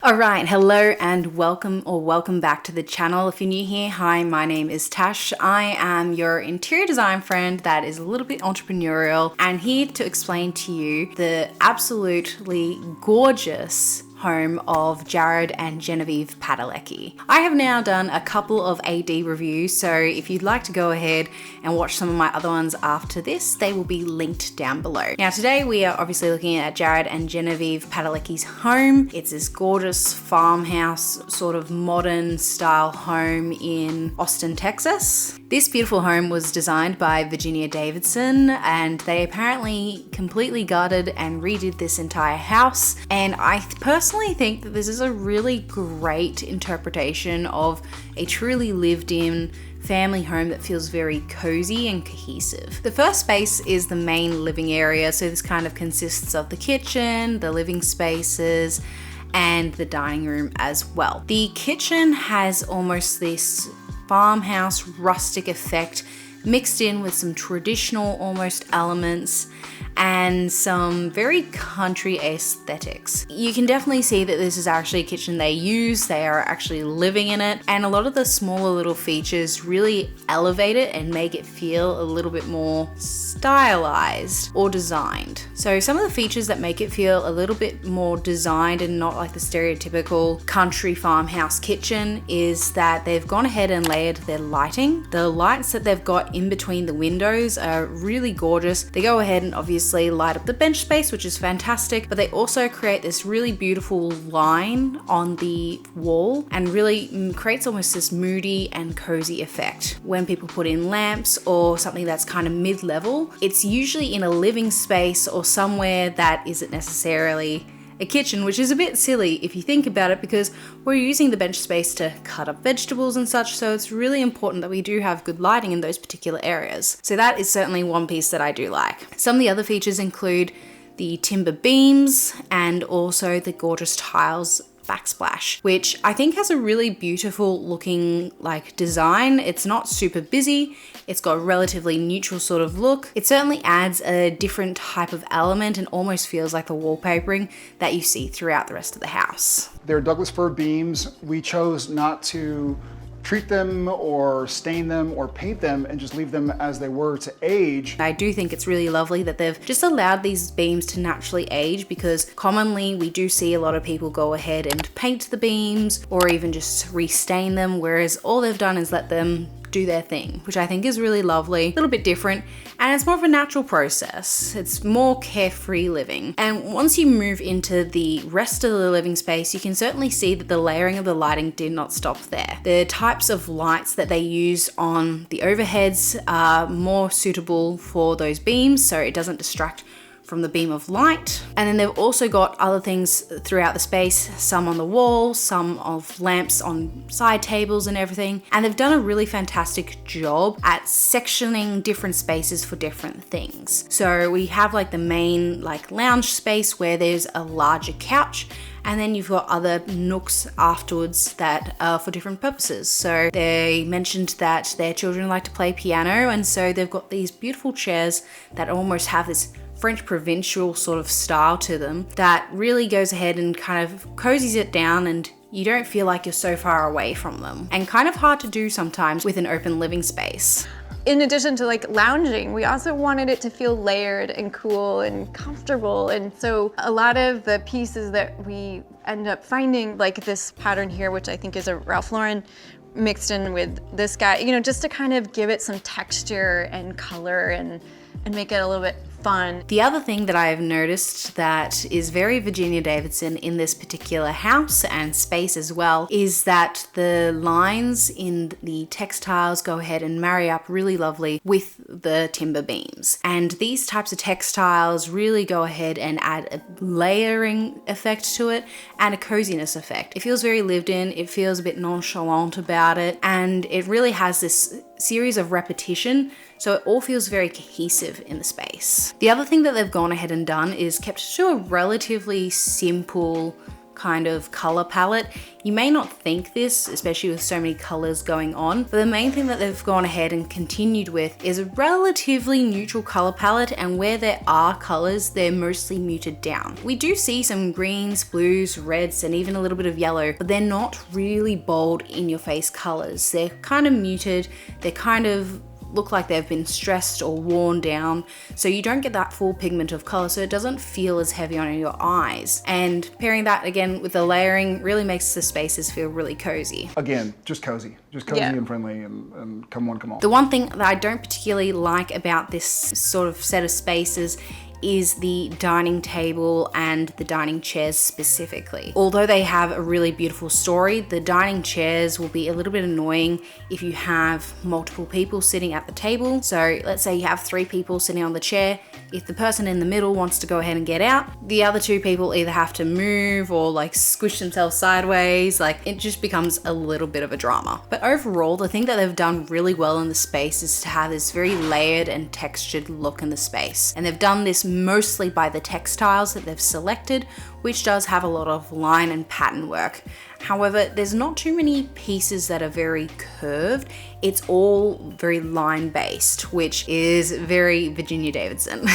Alright, hello and welcome back to the channel. If you're new here, hi, my name is Tash. I am your interior design friend that is a little bit entrepreneurial and here to explain to you the absolutely gorgeous home of Jared and Genevieve Padalecki. I have now done a couple of AD reviews, so if you'd like to go ahead and watch some of my other ones after this, they will be linked down below. Now today we are obviously looking at Jared and Genevieve Padalecki's home. It's this gorgeous farmhouse, sort of modern style home in Austin, Texas. This beautiful home was designed by Virginia Davidson and they apparently completely gutted and redid this entire house, and I personally think that this is a really great interpretation of a truly lived in family home that feels very cozy and cohesive. The first space is the main living area, so this kind of consists of the kitchen, the living spaces, and the dining room as well. The kitchen has almost this farmhouse rustic effect mixed in with some traditional almost elements and some very country aesthetics. You can definitely see that this is actually a kitchen they use, they are actually living in it, and a lot of the smaller little features really elevate it and make it feel a little bit more stylized or designed. So some of the features that make it feel a little bit more designed and not like the stereotypical country farmhouse kitchen is that they've gone ahead and layered their lighting. The lights that they've got in between the windows are really gorgeous. They go ahead and obviously light up the bench space, which is fantastic, but they also create this really beautiful line on the wall and really creates almost this moody and cozy effect. When people put in lamps or something that's kind of mid-level, it's usually in a living space or somewhere that isn't necessarily a kitchen, which is a bit silly if you think about it because we're using the bench space to cut up vegetables and such, so it's really important that we do have good lighting in those particular areas. So that is certainly one piece that I do like. Some of the other features include the timber beams and also the gorgeous tiles backsplash, which I think has a really beautiful looking like design. It's not super busy, it's got a relatively neutral sort of look. It certainly adds a different type of element and almost feels like the wallpapering that you see throughout the rest of the house. They're Douglas fir beams. We chose not to treat them or stain them or paint them and just leave them as they were to age. I do think it's really lovely that they've just allowed these beams to naturally age, because commonly we do see a lot of people go ahead and paint the beams or even just restain them, whereas all they've done is let them do their thing, which I think is really lovely, a little bit different, and it's more of a natural process. It's more carefree living. And once you move into the rest of the living space, you can certainly see that the layering of the lighting did not stop there. The types of lights that they use on the overheads are more suitable for those beams, so it doesn't distract from the beam of light. And then they've also got other things throughout the space, some on the wall, some of lamps on side tables and everything. And they've done a really fantastic job at sectioning different spaces for different things. So we have like the main like lounge space where there's a larger couch, and then you've got other nooks afterwards that are for different purposes. So they mentioned that their children like to play piano, and so they've got these beautiful chairs that almost have this French provincial sort of style to them that really goes ahead and kind of cozies it down, and you don't feel like you're so far away from them, and kind of hard to do sometimes with an open living space. In addition to like lounging, we also wanted it to feel layered and cool and comfortable. And so a lot of the pieces that we end up finding, like this pattern here, which I think is a Ralph Lauren, mixed in with this guy, you know, just to kind of give it some texture and color and make it a little bit fun. The other thing that I've noticed that is very Virginia Davidson in this particular house and space as well is that the lines in the textiles go ahead and marry up really lovely with the timber beams. And these types of textiles really go ahead and add a layering effect to it and a coziness effect. It feels very lived in, it feels a bit nonchalant about it, and it really has this series of repetition, so it all feels very cohesive in the space. The other thing that they've gone ahead and done is kept to a relatively simple kind of color palette. You may not think this, especially with so many colors going on, but the main thing that they've gone ahead and continued with is a relatively neutral color palette, and where there are colors, they're mostly muted down. We do see some greens, blues, reds, and even a little bit of yellow, but they're not really bold in your face colors. They're kind of muted, they're kind of look like they've been stressed or worn down, so you don't get that full pigment of color, so it doesn't feel as heavy on your eyes. And pairing that again with the layering really makes the spaces feel really cozy. Again, just cozy Yeah. and friendly, and come on. The one thing that I don't particularly like about this sort of set of spaces is the dining table and the dining chairs specifically. Although they have a really beautiful story, the dining chairs will be a little bit annoying if you have multiple people sitting at the table. So let's say you have 3 people sitting on the chair. If the person in the middle wants to go ahead and get out, the other 2 people either have to move or like squish themselves sideways. Like, it just becomes a little bit of a drama. But overall, the thing that they've done really well in the space is to have this very layered and textured look in the space. And they've done this mostly by the textiles that they've selected, which does have a lot of line and pattern work. However, there's not too many pieces that are very curved. It's all very line based, which is very Virginia Davidson.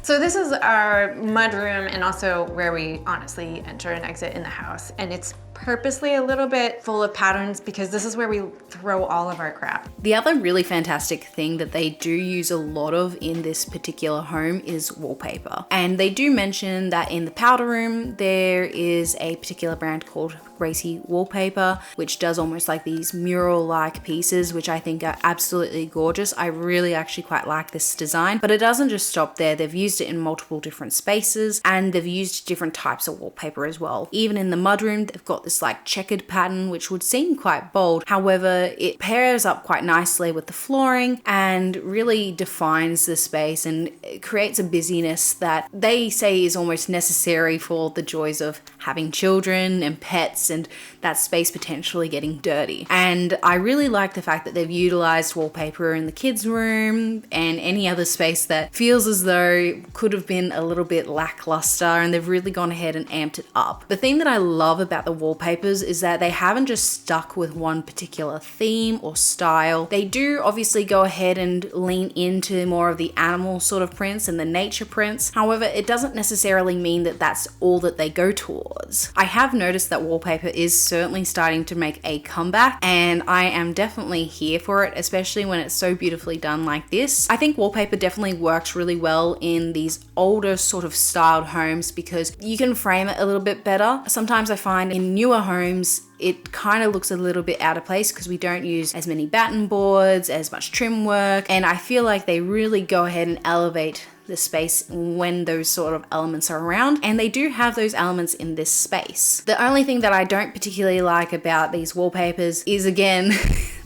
So this is our mudroom, and also where we honestly enter and exit in the house. And it's purposely a little bit full of patterns because this is where we throw all of our crap. The other really fantastic thing that they do use a lot of in this particular home is wallpaper. And they do mention that in the powder room, there is a particular brand called Gracie Wallpaper, which does almost like these mural-like pieces, which I think are absolutely gorgeous. I really actually quite like this design, but it doesn't just stop there. They've used it in multiple different spaces, and they've used different types of wallpaper as well. Even in the mudroom, they've got this like checkered pattern, which would seem quite bold. However, it pairs up quite nicely with the flooring and really defines the space, and it creates a busyness that they say is almost necessary for the joys of having children and pets and that space potentially getting dirty. And I really like the fact that they've utilized wallpaper in the kids' room and any other space that feels as though it could have been a little bit lackluster, and they've really gone ahead and amped it up. The thing that I love about the wallpapers is that they haven't just stuck with one particular theme or style. They do obviously go ahead and lean into more of the animal sort of prints and the nature prints. However, it doesn't necessarily mean that that's all that they go towards. I have noticed that wallpaper is certainly starting to make a comeback, and I am definitely here for it, especially when it's so beautifully done like this. I think wallpaper definitely works really well in these older sort of styled homes because you can frame it a little bit better. Sometimes I find in newer homes it kind of looks a little bit out of place because we don't use as many batten boards, as much trim work, and I feel like they really go ahead and elevate the space when those sort of elements are around, and they do have those elements in this space. The only thing that I don't particularly like about these wallpapers is, again,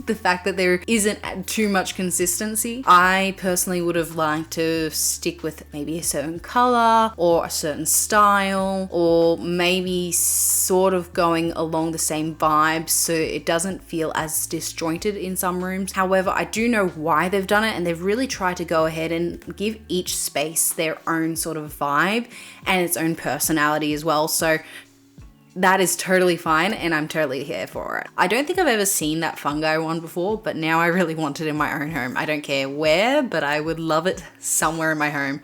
the fact that there isn't too much consistency. I personally would have liked to stick with maybe a certain color or a certain style, or maybe sort of going along the same vibe so it doesn't feel as disjointed in some rooms. However, I do know why they've done it, and they've really tried to go ahead and give each space their own sort of vibe and its own personality as well. So that is totally fine, and I'm totally here for it. I don't think I've ever seen that fungi one before, but now I really want it in my own home. I don't care where, but I would love it somewhere in my home.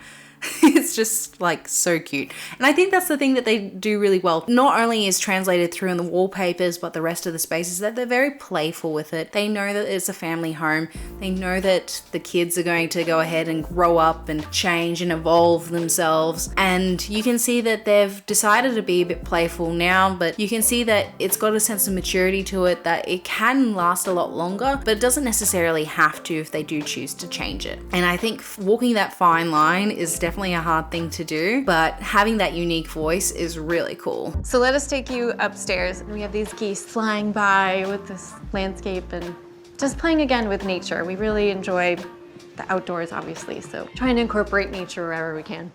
It's just like so cute. And I think that's the thing that they do really well. Not only is translated through in the wallpapers, but the rest of the spaces, that they're very playful with it. They know that it's a family home. They know that the kids are going to go ahead and grow up and change and evolve themselves. And you can see that they've decided to be a bit playful now, but you can see that it's got a sense of maturity to it, that it can last a lot longer, but it doesn't necessarily have to if they do choose to change it. And I think walking that fine line is definitely a hard thing to do, but having that unique voice is really cool. So let us take you upstairs, and we have these geese flying by with this landscape and just playing again with nature. We really enjoy the outdoors, obviously, so trying to incorporate nature wherever we can.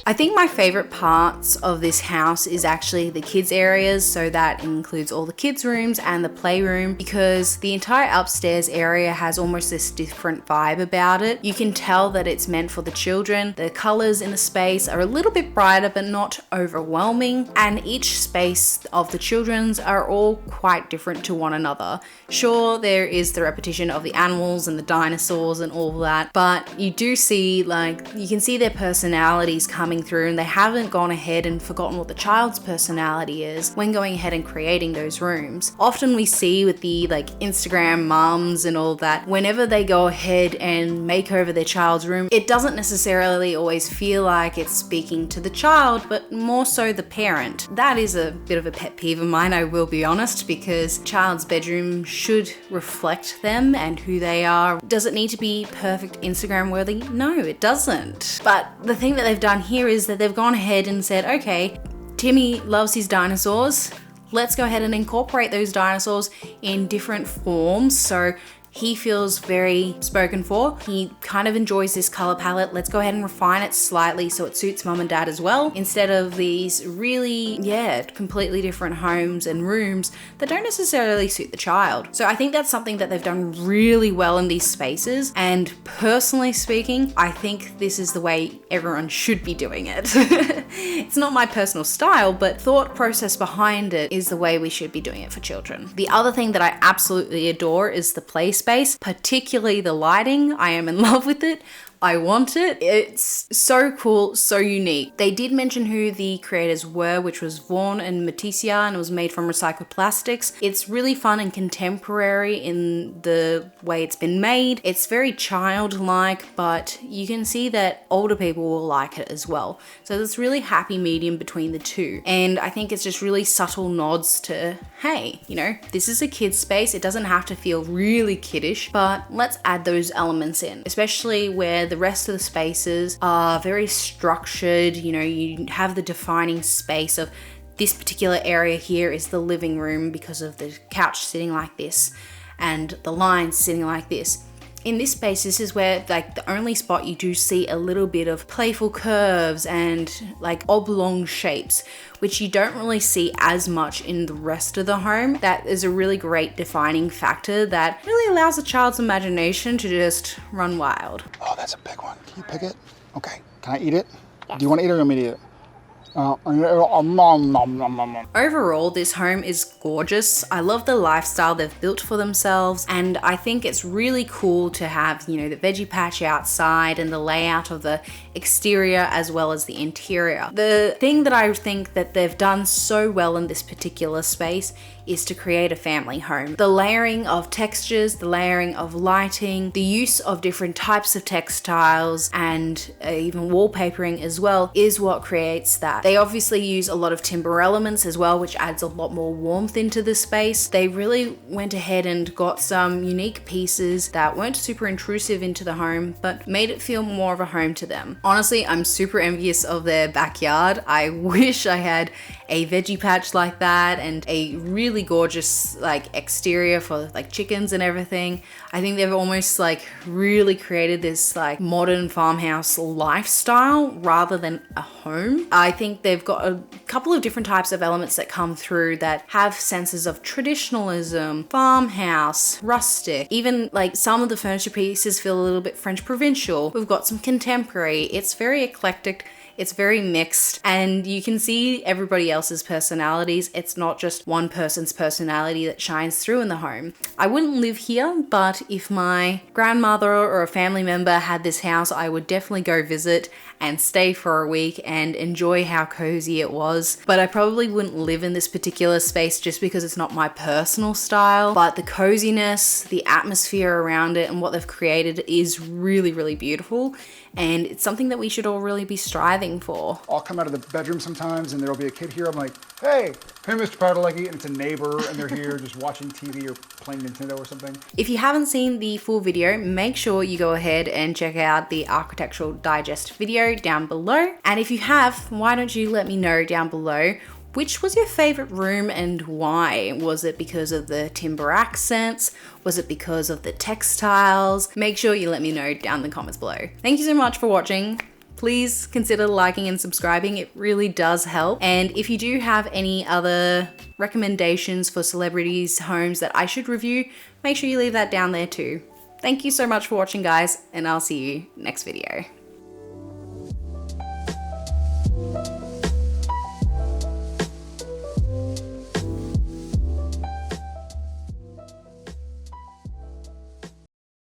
I think my favorite parts of this house is actually the kids areas, so that includes all the kids rooms and the playroom, because the entire upstairs area has almost this different vibe about it. You can tell that it's meant for the children. The colors in the space are a little bit brighter but not overwhelming, and each space of the children's are all quite different to one another. Sure, there is the repetition of the animals and the dinosaurs and all that, but you do see, like, you can see their personalities coming through, and they haven't gone ahead and forgotten what the child's personality is when going ahead and creating those rooms. Often we see with the like Instagram mums and all that, whenever they go ahead and make over their child's room, it doesn't necessarily always feel like it's speaking to the child, but more so the parent. That is a bit of a pet peeve of mine, I will be honest, because child's bedroom should reflect them and who they are. Does it need to be perfect Instagram worthy? No, it doesn't. But the thing that they've done here is that they've gone ahead and said, okay, Timmy loves his dinosaurs. Let's go ahead and incorporate those dinosaurs in different forms. So he feels very spoken for. He kind of enjoys this color palette. Let's go ahead and refine it slightly so it suits mom and dad as well, instead of these really, completely different homes and rooms that don't necessarily suit the child. So I think that's something that they've done really well in these spaces. And personally speaking, I think this is the way everyone should be doing it. It's not my personal style, but thought process behind it is the way we should be doing it for children. The other thing that I absolutely adore is the play space, particularly the lighting. I am in love with it. I want it. It's so cool, so unique. They did mention who the creators were, which was Vaughn and Matisia, and it was made from recycled plastics. It's really fun and contemporary in the way it's been made. It's very childlike, but you can see that older people will like it as well. So there's really happy medium between the two. And I think it's just really subtle nods to, hey, you know, this is a kid's space. It doesn't have to feel really kiddish, but let's add those elements in, especially where the rest of the spaces are very structured. You know, you have the defining space of this particular area here is the living room because of the couch sitting like this and the lines sitting like this. In this space, this is where like the only spot you do see a little bit of playful curves and like oblong shapes, which you don't really see as much in the rest of the home. That is a really great defining factor that really allows a child's imagination to just run wild. Oh, that's a big one. Can you pick it? Okay. Can I eat it? Yes. Do you want to eat it or you want me to eat it? Overall, this home is gorgeous. I love the lifestyle they've built for themselves, and I think it's really cool to have, you know, the veggie patch outside and the layout of the exterior as well as the interior. The thing that I think that they've done so well in this particular space is to create a family home. The layering of textures, the layering of lighting, the use of different types of textiles, and even wallpapering as well is what creates that. They obviously use a lot of timber elements as well, which adds a lot more warmth into the space. They really went ahead and got some unique pieces that weren't super intrusive into the home, but made it feel more of a home to them. Honestly, I'm super envious of their backyard. I wish I had a veggie patch like that and a really gorgeous like exterior for like chickens and everything. I think they've almost like really created this like modern farmhouse lifestyle rather than a home. I think they've got a couple of different types of elements that come through that have senses of traditionalism, farmhouse, rustic, even like some of the furniture pieces feel a little bit French provincial. We've got some contemporary. It's very eclectic. It's very mixed, and you can see everybody else's personalities. It's not just one person's personality that shines through in the home. I wouldn't live here, but if my grandmother or a family member had this house, I would definitely go visit and stay for a week and enjoy how cozy it was. But I probably wouldn't live in this particular space just because it's not my personal style. But the coziness, the atmosphere around it, and what they've created is really, really beautiful. And it's something that we should all really be striving for. I'll come out of the bedroom sometimes and there'll be a kid here. I'm like, hey, Mr. Padalecki, and it's a neighbor and they're here just watching TV or playing Nintendo or something. If you haven't seen the full video, make sure you go ahead and check out the Architectural Digest video down below. And if you have, why don't you let me know down below which was your favorite room and why? Was it because of the timber accents? Was it because of the textiles? Make sure you let me know down in the comments below. Thank you so much for watching. please consider liking and subscribing. It really does help. And if you do have any other recommendations for celebrities' homes that I should review, make sure you leave that down there too. Thank you so much for watching, guys, and I'll see you next video.